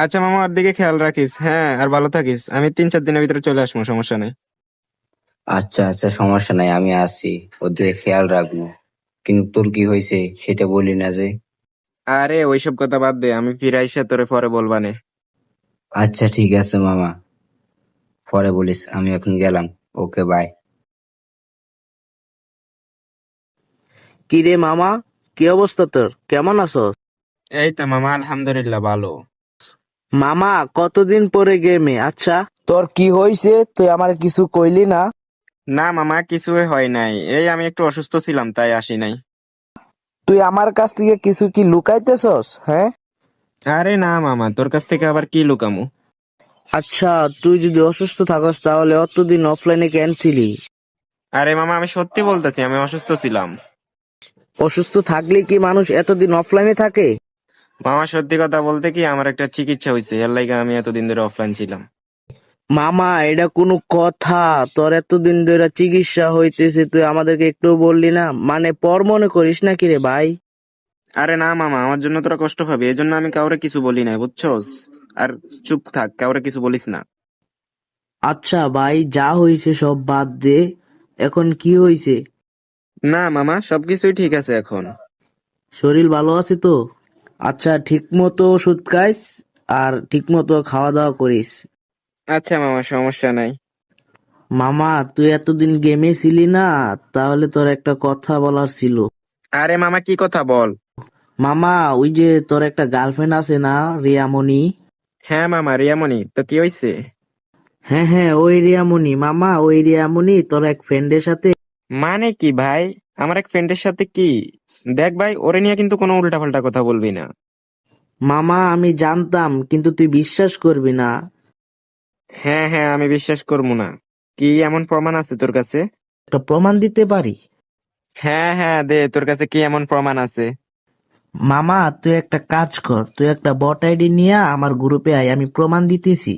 আচ্ছা মামা, ওর দিকে খেয়াল রাখিস। হ্যাঁ, আর ভালো থাকিস। আমি 3-4 দিনের ভিতরে চলে আসবো, সমস্যা নেই। আচ্ছা আচ্ছা, সমস্যা নাই, আমি আছি, ওদের খেয়াল রাখবো। কিন্তু তোর কি হয়েছে সেটা বলি না যে। আরে ওইসব কথা বাদ দে, আমি ফিরে আইসা তোরে পরে বলবানে। আচ্ছা ঠিক আছে মামা, পরে বলিস, আমি এখন গেলাম। ওকে, বাই। কি রে মামা, কি অবস্থা তোর? কেমন আছস? এই তো মামা, আলহামদুলিল্লাহ ভালো। মামা, কতদিন পরে গেমে? আচ্ছা, তোর কি হইছে? তুই আমার কিছু কইলি না। না মামা, কিছুই হয় নাই। এই আমি একটু অসুস্থ ছিলাম, তাই আসি নাই। তুই আমার কাছ থেকে কিছু কি লুকাইতেছস? হ্যাঁ। আরে না মামা, তোর কাছ থেকে আবার কি লুকামু? আচ্ছা, তুই যদি অসুস্থ থাকস তাহলে অতদিন অফলাইনে কেন ছিলি? আরে মামা, আমি সত্যি বলতেছি, আমি অসুস্থ ছিলাম। অসুস্থ থাকলে কি মানুষ এতদিন অফলাইনে থাকে? মামা সত্যি কথা বলতে কি, আমার একটা চিকিৎসা হয়েছে, এর লাগে আমি এতদিন ধরে অফলাইন ছিলাম। মামা, এটা কোনো কথা? তোর এতদিন ধরে চিকিৎসা হইতেছে, তুই আমাদেরকে একটু বললি না? মানে পর মনে করিস নাকি রে ভাই? আরে না মামা, আমার জন্য তোরা কষ্ট পাবি, এই জন্য আমি কাউরে কিছু বলি নাই, বুঝছস? আর চুপ থাক, কাউরে কিছু বলিস না। আচ্ছা ভাই, যা হইছে সব বাদ দে। এখন কি হইছে? না মামা, সবকিছুই ঠিক আছে এখন। শরীর ভালো আছে তো? আচ্ছা, ঠিক মতো ওষুধ খাইস আর ঠিক মতো খাওয়া দাওয়া করিস। আচ্ছা মামা, সমস্যা নাই। মামা, তুই এতদিন গেমে ছিলি না, তাহলে তোর একটা কথা বলার ছিল। আরে মামা, কি কথা বল। মামা, ওই যে তোর একটা গার্লফ্রেন্ড আছে না, রিয়ামণি? হ্যাঁ মামা, রিয়ামণি তো কি হয়েছে? হ্যাঁ হ্যাঁ, ওই রিয়ামণি। মামা, ওই রিয়ামণি তোর এক ফ্রেন্ডের সাথে। মানে কি ভাই? আমার এক ফ্রেন্ডের সাথে কি? দেখ ভাই, ওরে নিয়ে কিন্তু কোনো উল্টাপাল্টা কথা বলবি না। মামা, আমি জানতাম, কিন্তু তুই বিশ্বাস করবি না। হ্যাঁ হ্যাঁ, আমি বিশ্বাস করবো না। কি এমন প্রমাণ আছে তোর কাছে? একটা প্রমাণ দিতে পারি। হ্যাঁ হ্যাঁ, দে, তোর কাছে কি এমন প্রমাণ আছে? মামা, তুই একটা কাজ কর, তুই একটা বট আইডি নিয়ে আমার গ্রুপে আয়, আমি প্রমাণ দিতেছি।